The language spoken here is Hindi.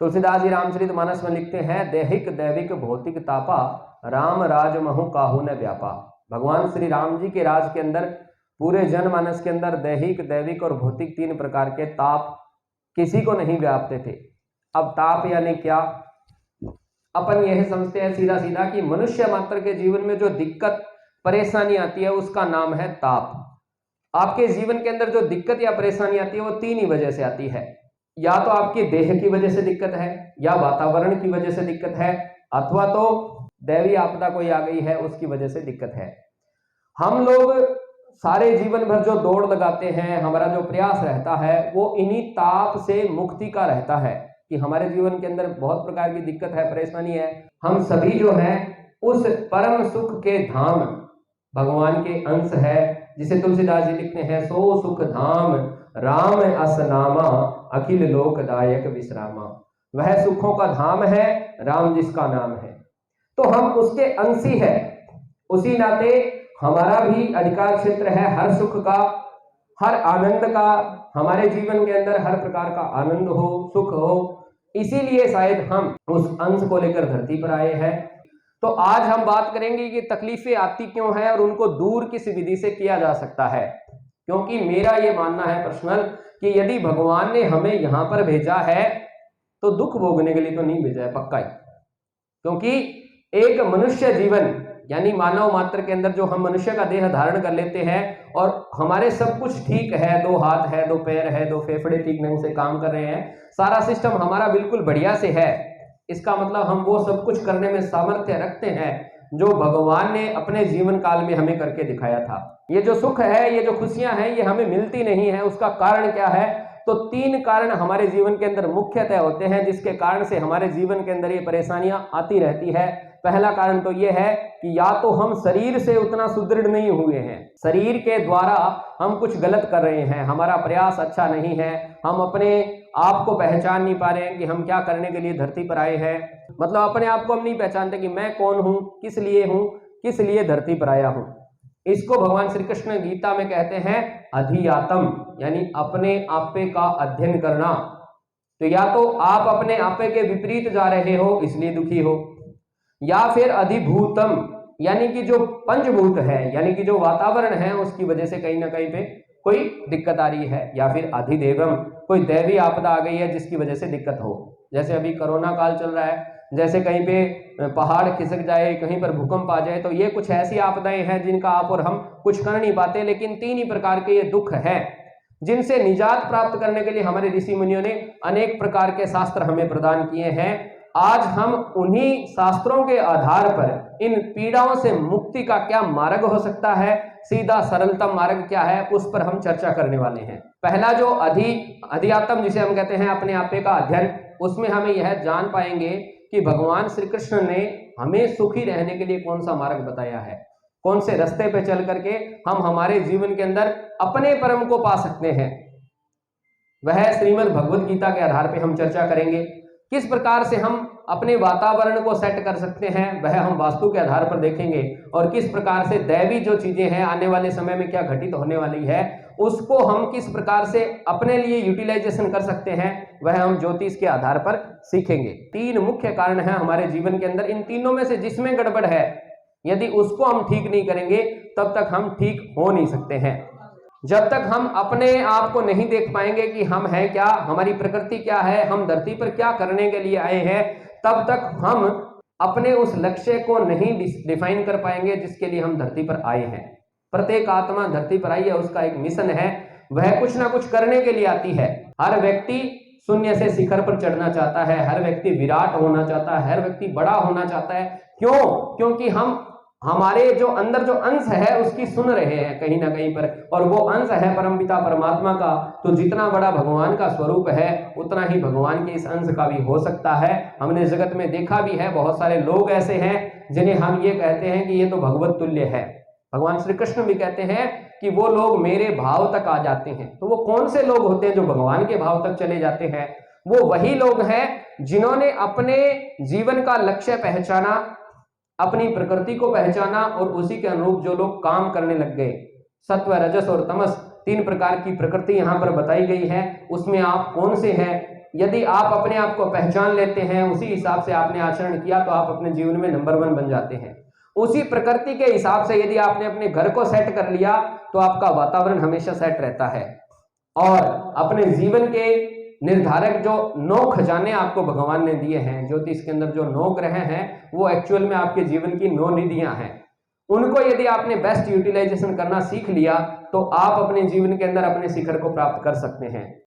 तुलसीदास जी रामचरितमानस में लिखते हैं, दैहिक दैविक भौतिक तापा राम राज महु काहू न व्यापा। भगवान श्री राम जी के राज के अंदर, पूरे जनमानस के अंदर दैहिक दैविक और भौतिक 3 प्रकार के ताप किसी को नहीं व्यापते थे। अब ताप यानी क्या? अपन यह समझते हैं सीधा सीधा कि मनुष्य मात्र के जीवन में जो दिक्कत परेशानी आती है उसका नाम है ताप। आपके जीवन के अंदर जो दिक्कत या परेशानी आती है वो 3 ही वजह से आती है। या तो आपकी देह की वजह से दिक्कत है, या वातावरण की वजह से दिक्कत है, अथवा तो दैवीय आपदा कोई आ गई है उसकी वजह से दिक्कत है। हम लोग सारे जीवन भर जो दौड़ लगाते हैं, हमारा जो प्रयास रहता है वो इन्हीं ताप से मुक्ति का रहता है कि हमारे जीवन के अंदर बहुत प्रकार की दिक्कत है, परेशानी है। हम सभी जो है उस परम सुख के धाम भगवान के अंश है, जिसे तुलसीदास जी लिखते हैं, सो सुख धाम राम असनामा अखिल लोकदायक विश्रामा। वह सुखों का धाम है, राम जिसका नाम है, तो हम उसके अंशी है। उसी नाते हमारा भी अधिकार क्षेत्र है हर सुख का, हर आनंद का। हमारे जीवन के अंदर हर प्रकार का आनंद हो, सुख हो, इसीलिए शायद हम उस अंश को लेकर धरती पर आए हैं। तो आज हम बात करेंगे कि तकलीफें आती क्यों है और उनको दूर किस विधि से किया जा सकता है। क्योंकि मेरा ये मानना है पर्सनल कि यदि भगवान ने हमें यहां पर भेजा है तो दुख भोगने के लिए तो नहीं भेजा है, पक्का ही। क्योंकि एक मनुष्य जीवन यानी मानव मात्र के अंदर जो हम मनुष्य का देह धारण कर लेते हैं और हमारे सब कुछ ठीक है, 2 हाथ है, 2 पैर है, 2 फेफड़े ठीक ढंग से काम कर रहे हैं, सारा सिस्टम हमारा बिल्कुल बढ़िया से है, इसका मतलब हम वो सब कुछ करने में सामर्थ्य रखते हैं जो भगवान ने अपने जीवन काल में हमें करके दिखाया था। ये जो सुख है, ये जो खुशियां हैं, ये हमें मिलती नहीं है। उसका कारण क्या है? तो 3 कारण हमारे जीवन के अंदर मुख्यतः होते हैं जिसके कारण से हमारे जीवन के अंदर ये परेशानियां आती रहती है। पहला कारण तो ये है कि या तो हम शरीर से उतना सुदृढ़ नहीं हुए हैं, शरीर के द्वारा हम कुछ गलत कर रहे हैं, हमारा प्रयास अच्छा नहीं है, हम अपने आप को पहचान नहीं पा रहे हैं कि हम क्या करने के लिए धरती पर आए हैं। मतलब अपने आप को हम नहीं पहचानते कि मैं कौन हूं, किस लिए धरती पर आया हूं। इसको भगवान श्री कृष्ण गीता में कहते हैं अधियातम, यानी अपने आपे का अध्ययन करना। तो या तो आप अपने आपे के विपरीत जा रहे हो इसलिए दुखी हो, या फिर अधिभूतम यानी कि जो पंचभूत है, यानी कि जो वातावरण है उसकी वजह से कहीं ना कहीं पे कोई दिक्कत आ रही है, या फिर अधिदेवम कोई दैवी आपदा आ गई है जिसकी वजह से दिक्कत हो। जैसे अभी कोरोना काल चल रहा है, जैसे कहीं पे पहाड़ खिसक जाए, कहीं पर भूकंप आ जाए, तो ये कुछ ऐसी आपदाएं हैं जिनका आप और हम कुछ कर नहीं पाते। लेकिन 3 ही प्रकार के ये दुख हैं जिनसे निजात प्राप्त करने के लिए हमारे ऋषि मुनियों ने अनेक प्रकार के शास्त्र हमें प्रदान किए हैं। आज हम उन्हीं शास्त्रों के आधार पर इन पीड़ाओं से मुक्ति का क्या मार्ग हो सकता है, सीधा सरलतम मार्ग क्या है, उस पर हम चर्चा करने वाले हैं। पहला जो अधियात्म जिसे हम कहते हैं अपने आपे का अध्ययन, उसमें हमें यह जान पाएंगे कि भगवान श्री कृष्ण ने हमें सुखी रहने के लिए कौन सा मार्ग बताया है, कौन से रास्ते पे चल करके हम हमारे जीवन के अंदर अपने परम को पा सकते हैं। वह श्रीमद् भगवद गीता के आधार पे हम चर्चा करेंगे। किस प्रकार से हम अपने वातावरण को सेट कर सकते हैं वह हम वास्तु के आधार पर देखेंगे, और किस प्रकार से दैवी जो चीजें हैं आने वाले समय में क्या घटित होने वाली है उसको हम किस प्रकार से अपने लिए यूटिलाइजेशन कर सकते हैं वह हम ज्योतिष के आधार पर सीखेंगे। 3 मुख्य कारण हैं हमारे जीवन के अंदर, इन तीनों में से जिसमें गड़बड़ है यदि उसको हम ठीक नहीं करेंगे तब तक हम ठीक हो नहीं सकते हैं। जब तक हम अपने आप को नहीं देख पाएंगे कि हम हैं क्या, हमारी प्रकृति क्या है, हम धरती पर क्या करने के लिए आए हैं, तब तक हम अपने उस लक्ष्य को नहीं डिफाइन कर पाएंगे जिसके लिए हम धरती पर आए हैं। प्रत्येक आत्मा धरती पर आई है, उसका एक मिशन है, वह कुछ ना कुछ करने के लिए आती है। हर व्यक्ति शून्य से शिखर पर चढ़ना चाहता है, हर व्यक्ति विराट होना चाहता है, हर व्यक्ति बड़ा होना चाहता है। क्यों? क्योंकि हम हमारे जो अंदर जो अंश है उसकी सुन रहे हैं कहीं ना कहीं पर, और वो अंश है परमपिता परमात्मा का। तो जितना बड़ा भगवान का स्वरूप है उतना ही भगवान के इस अंश का भी हो सकता है। हमने जगत में देखा भी है, बहुत सारे लोग ऐसे हैं जिन्हें हम ये कहते हैं कि ये तो भगवत तुल्य है। भगवान श्री कृष्ण भी कहते हैं कि वो लोग मेरे भाव तक आ जाते हैं। तो वो कौन से लोग होते हैं जो भगवान के भाव तक चले जाते हैं? वो वही लोग हैं जिन्होंने अपने जीवन का लक्ष्य पहचाना, अपनी प्रकृति को पहचाना, और उसी के अनुरूप जो लोग काम करने लग गए। सत्व, रजस और तमस 3 प्रकार की प्रकृति यहाँ पर बताई गई है। उसमें आप कौन से हैं यदि आप अपने आप को पहचान लेते हैं, उसी हिसाब से आपने आचरण किया, तो आप अपने जीवन में नंबर 1 बन जाते हैं। उसी प्रकृति के हिसाब से यदि आपने अपने घर को सेट कर लिया तो आपका वातावरण हमेशा सेट रहता है। और अपने जीवन के निर्धारक जो 9 खजाने आपको भगवान ने दिए हैं, ज्योतिष के अंदर जो 9 ग्रह हैं, वो एक्चुअल में आपके जीवन की 9 निधियां हैं। उनको यदि आपने बेस्ट यूटिलाइजेशन करना सीख लिया तो आप अपने जीवन के अंदर अपने शिखर को प्राप्त कर सकते हैं।